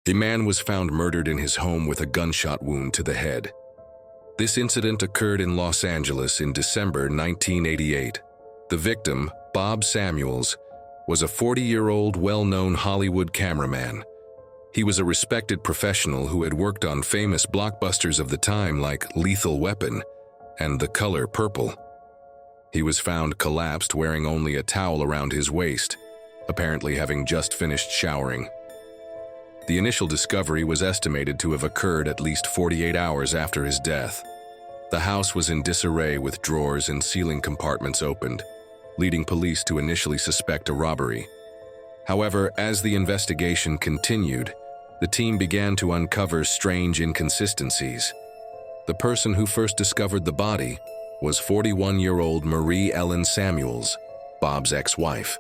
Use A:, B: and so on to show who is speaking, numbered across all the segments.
A: A man was found murdered in his home with a gunshot wound to the head. This incident occurred in Los Angeles in December 1988. The victim, Bob Samuels, was a 40-year-old well-known Hollywood cameraman. He was a respected professional who had worked on famous blockbusters of the time like Lethal Weapon and The Color Purple. He was found collapsed wearing only a towel around his waist, apparently having just finished showering. The initial discovery was estimated to have occurred at least 48 hours after his death. The house was in disarray with drawers and ceiling compartments opened, leading police to initially suspect a robbery. However, as the investigation continued, the team began to uncover strange inconsistencies. The person who first discovered the body was 41-year-old Marie Ellen Samuels, Bob's ex-wife.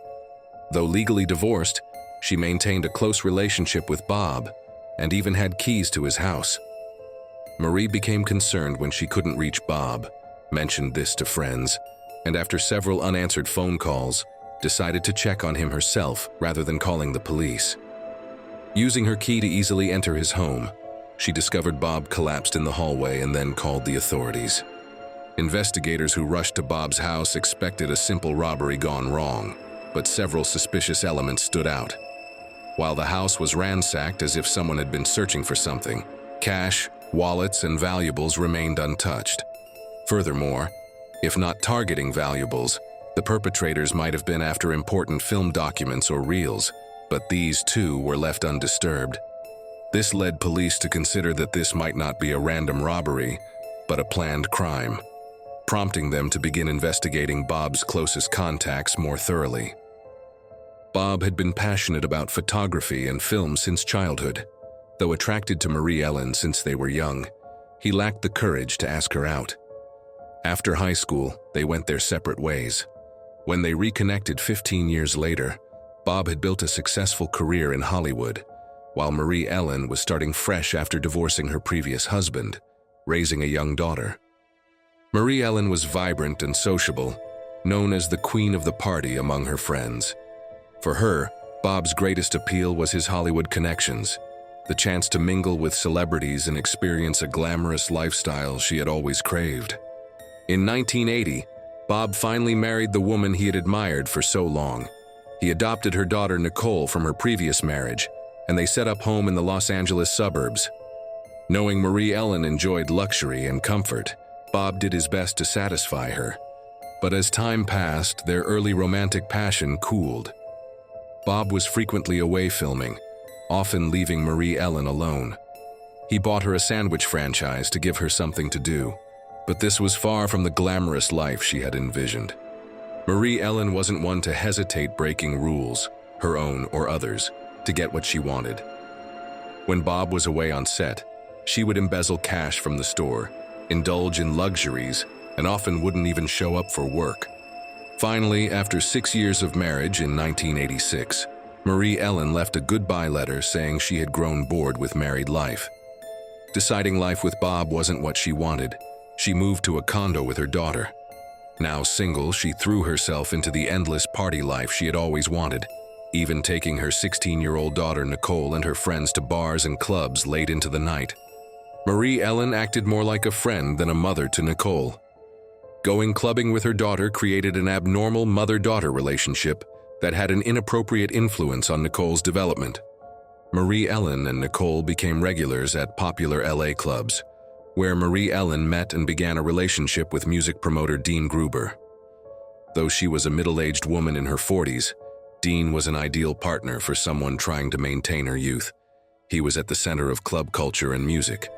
A: Though legally divorced, she maintained a close relationship with Bob and even had keys to his house. Marie became concerned when she couldn't reach Bob, mentioned this to friends, and after several unanswered phone calls, decided to check on him herself rather than calling the police. Using her key to easily enter his home, she discovered Bob collapsed in the hallway and then called the authorities. Investigators who rushed to Bob's house expected a simple robbery gone wrong, but several suspicious elements stood out. While the house was ransacked as if someone had been searching for something, cash, wallets, and valuables remained untouched. Furthermore, if not targeting valuables, the perpetrators might have been after important film documents or reels, but these too were left undisturbed. This led police to consider that this might not be a random robbery, but a planned crime, prompting them to begin investigating Bob's closest contacts more thoroughly. Bob had been passionate about photography and film since childhood. Though attracted to Marie Ellen since they were young, he lacked the courage to ask her out. After high school, they went their separate ways. When they reconnected 15 years later, Bob had built a successful career in Hollywood, while Marie Ellen was starting fresh after divorcing her previous husband, raising a young daughter. Marie Ellen was vibrant and sociable, known as the queen of the party among her friends. For her, Bob's greatest appeal was his Hollywood connections, the chance to mingle with celebrities and experience a glamorous lifestyle she had always craved. In 1980, Bob finally married the woman he had admired for so long. He adopted her daughter Nicole from her previous marriage, and they set up home in the Los Angeles suburbs. Knowing Marie Ellen enjoyed luxury and comfort, Bob did his best to satisfy her. But as time passed, their early romantic passion cooled. Bob was frequently away filming, often leaving Marie Ellen alone. He bought her a sandwich franchise to give her something to do, but this was far from the glamorous life she had envisioned. Marie Ellen wasn't one to hesitate breaking rules, her own or others, to get what she wanted. When Bob was away on set, she would embezzle cash from the store, indulge in luxuries, and often wouldn't even show up for work. Finally, after 6 years of marriage in 1986, Marie Ellen left a goodbye letter saying she had grown bored with married life. Deciding life with Bob wasn't what she wanted, she moved to a condo with her daughter. Now single, she threw herself into the endless party life she had always wanted, even taking her 16-year-old daughter Nicole and her friends to bars and clubs late into the night. Marie Ellen acted more like a friend than a mother to Nicole. Going clubbing with her daughter created an abnormal mother-daughter relationship that had an inappropriate influence on Nicole's development. Marie Ellen and Nicole became regulars at popular LA clubs, where Marie Ellen met and began a relationship with music promoter Dean Gruber. Though she was a middle-aged woman in her 40s, Dean was an ideal partner for someone trying to maintain her youth. He was at the center of club culture and music.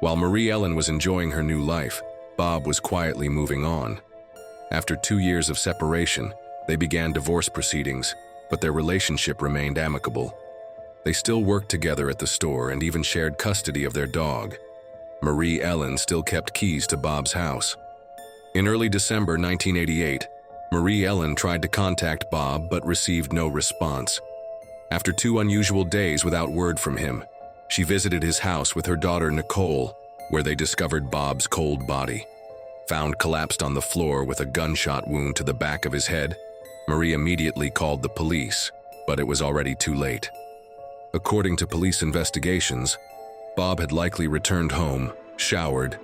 A: While Marie Ellen was enjoying her new life, Bob was quietly moving on. After 2 years of separation, they began divorce proceedings, but their relationship remained amicable. They still worked together at the store and even shared custody of their dog. Marie Ellen still kept keys to Bob's house. In early December 1988, Marie Ellen tried to contact Bob but received no response. After 2 unusual days without word from him, she visited his house with her daughter Nicole, where they discovered Bob's cold body. Found collapsed on the floor with a gunshot wound to the back of his head, Marie immediately called the police, but it was already too late. According to police investigations, Bob had likely returned home, showered,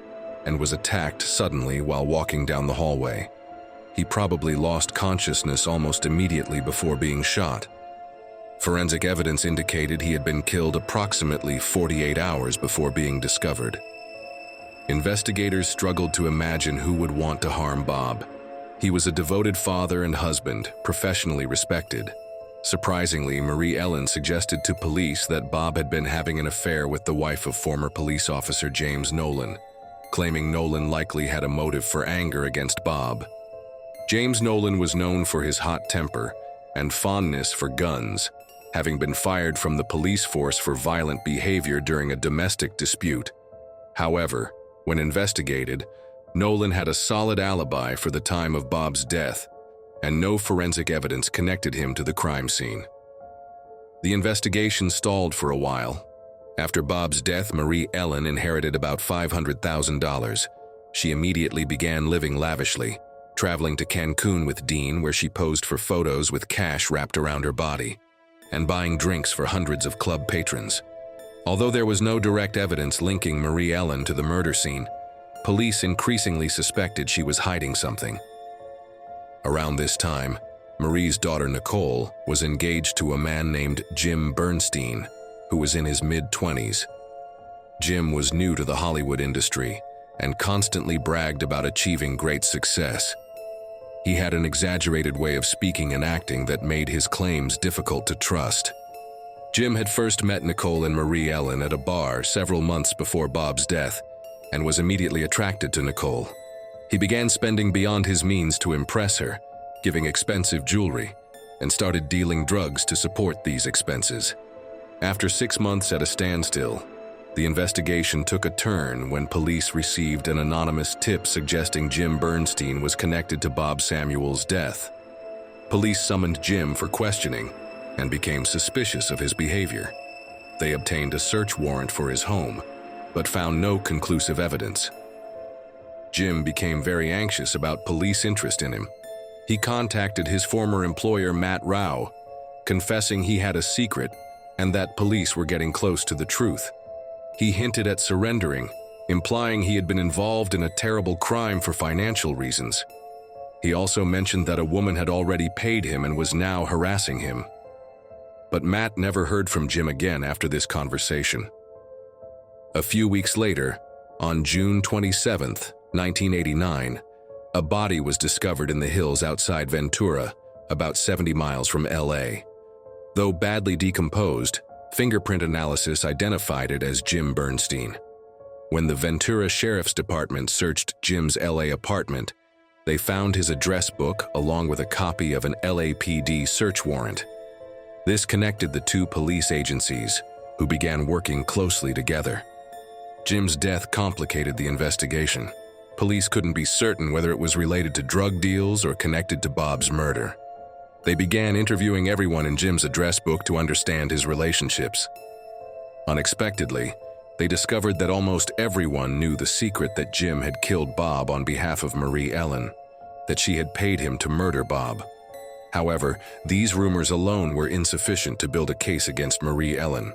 A: and was attacked suddenly while walking down the hallway. He probably lost consciousness almost immediately before being shot. Forensic evidence indicated he had been killed approximately 48 hours before being discovered. Investigators struggled to imagine who would want to harm Bob. He was a devoted father and husband, professionally respected. Surprisingly, Marie Ellen suggested to police that Bob had been having an affair with the wife of former police officer James Nolan, claiming Nolan likely had a motive for anger against Bob. James Nolan was known for his hot temper and fondness for guns, having been fired from the police force for violent behavior during a domestic dispute. However, when investigated, Nolan had a solid alibi for the time of Bob's death, and no forensic evidence connected him to the crime scene. The investigation stalled for a while. After Bob's death, Marie Ellen inherited about $500,000. She immediately began living lavishly, traveling to Cancun with Dean, where she posed for photos with cash wrapped around her body, and buying drinks for hundreds of club patrons. Although there was no direct evidence linking Marie Ellen to the murder scene, police increasingly suspected she was hiding something. Around this time, Marie's daughter Nicole was engaged to a man named Jim Bernstein, who was in his mid-20s. Jim was new to the Hollywood industry and constantly bragged about achieving great success. He had an exaggerated way of speaking and acting that made his claims difficult to trust. Jim had first met Nicole and Marie Ellen at a bar several months before Bob's death and was immediately attracted to Nicole. He began spending beyond his means to impress her, giving expensive jewelry, and started dealing drugs to support these expenses. After 6 months at a standstill, the investigation took a turn when police received an anonymous tip suggesting Jim Bernstein was connected to Bob Samuel's death. Police summoned Jim for questioning and became suspicious of his behavior. They obtained a search warrant for his home, but found no conclusive evidence. Jim became very anxious about police interest in him. He contacted his former employer Matt Rao, confessing he had a secret and that police were getting close to the truth. He hinted at surrendering, implying he had been involved in a terrible crime for financial reasons. He also mentioned that a woman had already paid him and was now harassing him. But Matt never heard from Jim again after this conversation. A few weeks later, on June 27, 1989, a body was discovered in the hills outside Ventura, about 70 miles from LA. Though badly decomposed, fingerprint analysis identified it as Jim Bernstein. When the Ventura Sheriff's Department searched Jim's LA apartment, they found his address book along with a copy of an LAPD search warrant. This connected the two police agencies, who began working closely together. Jim's death complicated the investigation. Police couldn't be certain whether it was related to drug deals or connected to Bob's murder. They began interviewing everyone in Jim's address book to understand his relationships. Unexpectedly, they discovered that almost everyone knew the secret that Jim had killed Bob on behalf of Marie Ellen, that she had paid him to murder Bob. However, these rumors alone were insufficient to build a case against Marie Ellen.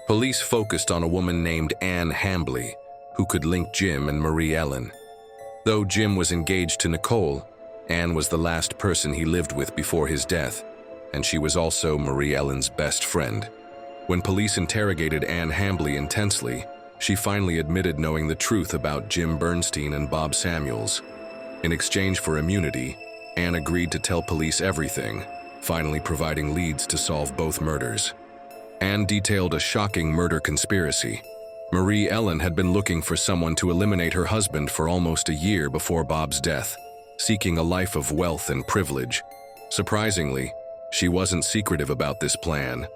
A: Police focused on a woman named Anne Hambley, who could link Jim and Marie Ellen. Though Jim was engaged to Nicole, Anne was the last person he lived with before his death, and she was also Marie Ellen's best friend. When police interrogated Anne Hambley intensely, she finally admitted knowing the truth about Jim Bernstein and Bob Samuels. In exchange for immunity, Anne agreed to tell police everything, finally providing leads to solve both murders. Anne detailed a shocking murder conspiracy. Marie Ellen had been looking for someone to eliminate her husband for almost a year before Bob's death, seeking a life of wealth and privilege. Surprisingly, she wasn't secretive about this plan,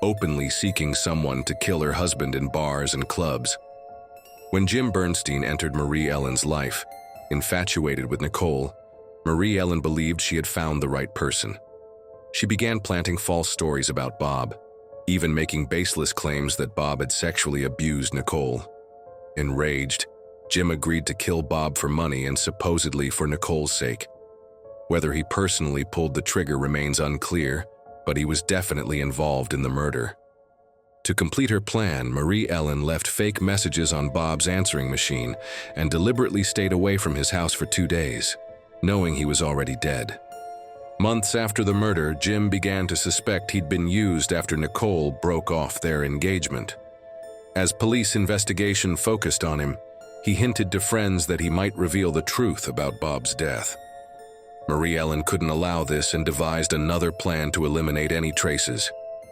A: openly seeking someone to kill her husband in bars and clubs. When Jim Bernstein entered Marie Ellen's life, infatuated with Nicole, Marie Ellen believed she had found the right person. She began planting false stories about Bob, even making baseless claims that Bob had sexually abused Nicole. Enraged, Jim agreed to kill Bob for money and supposedly for Nicole's sake. Whether he personally pulled the trigger remains unclear, but he was definitely involved in the murder. To complete her plan, Marie Ellen left fake messages on Bob's answering machine and deliberately stayed away from his house for 2 days, knowing he was already dead. Months after the murder, Jim began to suspect he'd been used after Nicole broke off their engagement. As police investigation focused on him, he hinted to friends that he might reveal the truth about Bob's death. Marie Ellen couldn't allow this and devised another plan to eliminate any traces.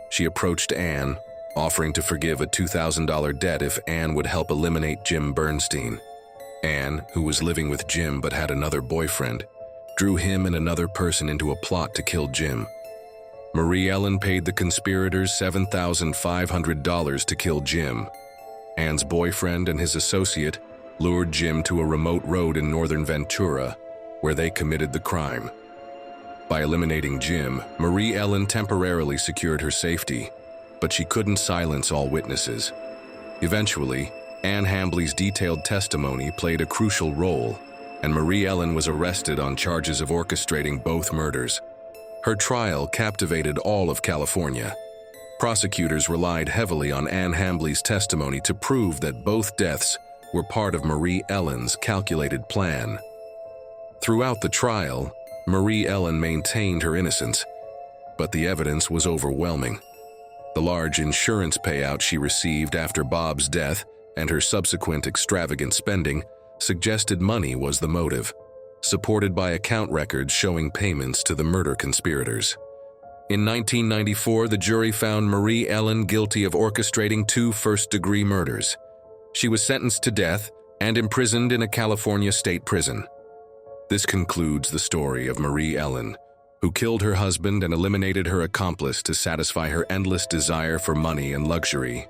A: She approached Anne, offering to forgive a $2,000 debt if Anne would help eliminate Jim Bernstein. Anne, who was living with Jim but had another boyfriend, drew him and another person into a plot to kill Jim. Marie Ellen paid the conspirators $7,500 to kill Jim. Anne's boyfriend and his associate lured Jim to a remote road in northern Ventura, where they committed the crime. By eliminating Jim, Marie Ellen temporarily secured her safety, but she couldn't silence all witnesses. Eventually, Anne Hambley's detailed testimony played a crucial role, and Marie Ellen was arrested on charges of orchestrating both murders. Her trial captivated all of California. Prosecutors relied heavily on Anne Hambley's testimony to prove that both deaths were part of Marie Ellen's calculated plan. Throughout the trial, Marie Ellen maintained her innocence, but the evidence was overwhelming. The large insurance payout she received after Bob's death and her subsequent extravagant spending suggested money was the motive, supported by account records showing payments to the murder conspirators. In 1994, the jury found Marie Ellen guilty of orchestrating 2 first-degree murders. She was sentenced to death and imprisoned in a California state prison. This concludes the story of Marie Ellen, who killed her husband and eliminated her accomplice to satisfy her endless desire for money and luxury.